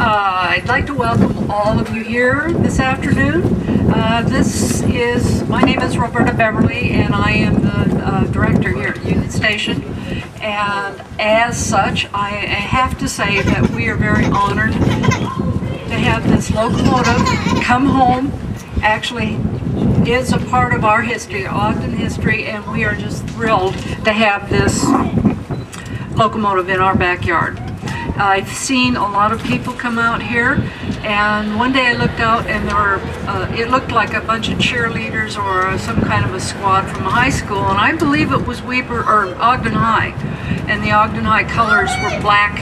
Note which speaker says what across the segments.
Speaker 1: I'd like to welcome all of you here this afternoon. My name is Roberta Beverly, and I am the director here at Union Station. And as such, I have to say that we are very honored to have this locomotive come home. Actually, is a part of our history, Ogden history, and we are just thrilled to have this locomotive in our backyard. I've seen a lot of people come out here, and one day I looked out and there were, it looked like a bunch of cheerleaders or some kind of a squad from a high school, and I believe it was Ogden High, and the Ogden High colors were black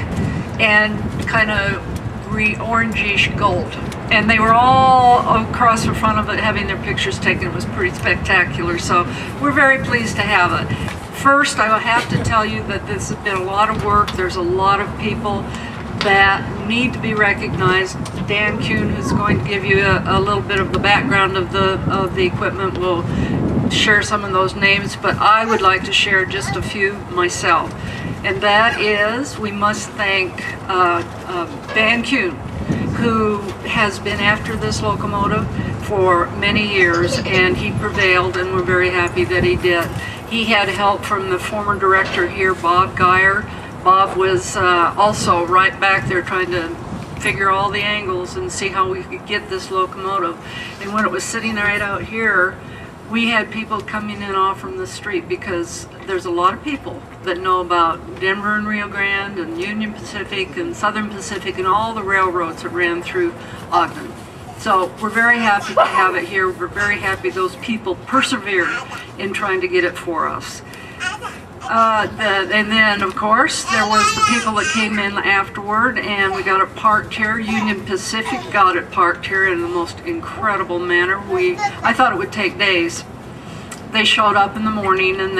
Speaker 1: and kind of orangish gold. And they were all across the front of it having their pictures taken. It was pretty spectacular, so we're very pleased to have it. First, I will have to tell you that this has been a lot of work. There's a lot of people that need to be recognized. Dan Kuhn, who's going to give you a little bit of the background of the equipment, will share some of those names, but I would like to share just a few myself. And that is, we must thank Dan Kuhn, who has been after this locomotive for many years, and he prevailed, and we're very happy that he did. He had help from the former director here, Bob Geyer. Bob was also right back there trying to figure all the angles and see how we could get this locomotive. And when it was sitting right out here, we had people coming in off from the street, because there's a lot of people that know about Denver and Rio Grande and Union Pacific and Southern Pacific and all the railroads that ran through Ogden. So we're very happy to have it here. We're very happy those people persevered in trying to get it for us. And then, of course, there was the people that came in afterward, and we got it parked here. Union Pacific got it parked here in the most incredible manner. I thought it would take days. They showed up in the morning, and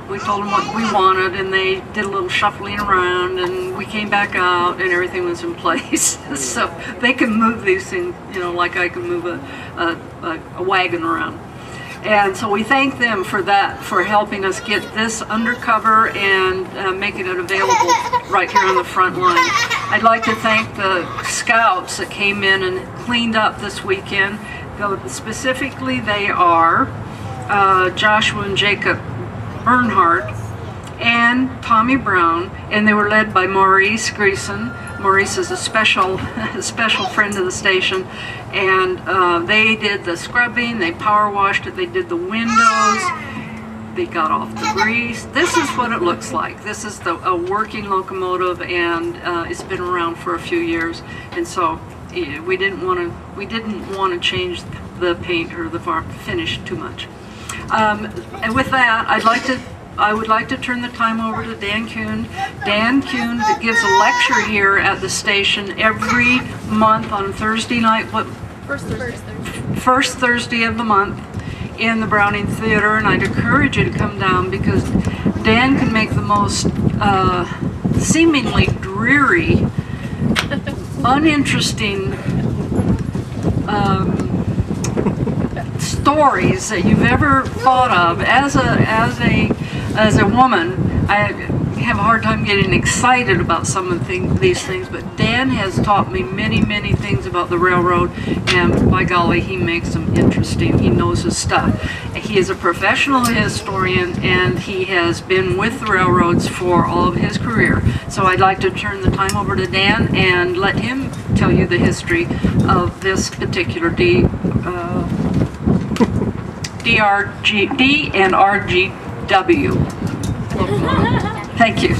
Speaker 1: we told them what we wanted, and they did a little shuffling around, and we came back out, and everything was in place. So they can move these things, you know, like I can move a wagon around. And so we thank them for that, for helping us get this undercover and making it available right here on the front line. I'd like to thank the scouts that came in and cleaned up this weekend. Specifically, they are Joshua and Jacob Bernhardt and Tommy Brown, and they were led by Maurice Greason. Maurice is a special friend of the station, and they did the scrubbing, they power washed it, they did the windows, they got off the grease. This is what it looks like. This is a working locomotive, and it's been around for a few years, and so we didn't want to change the paint or the finish too much. And with that, I would like to turn the time over to Dan Kuhn. Dan Kuhn gives a lecture here at the station every month on Thursday night. First Thursday of the month in the Browning Theater, and I'd encourage you to come down, because Dan can make the most seemingly dreary, uninteresting stories that you've ever thought of. As a woman, I have a hard time getting excited about some of these things, but Dan has taught me many things about the railroad, and by golly, he makes them interesting. He knows his stuff. He is a professional historian, and he has been with the railroads for all of his career. So I'd like to turn the time over to Dan and let him tell you the history of this particular D and RGW. Thank you.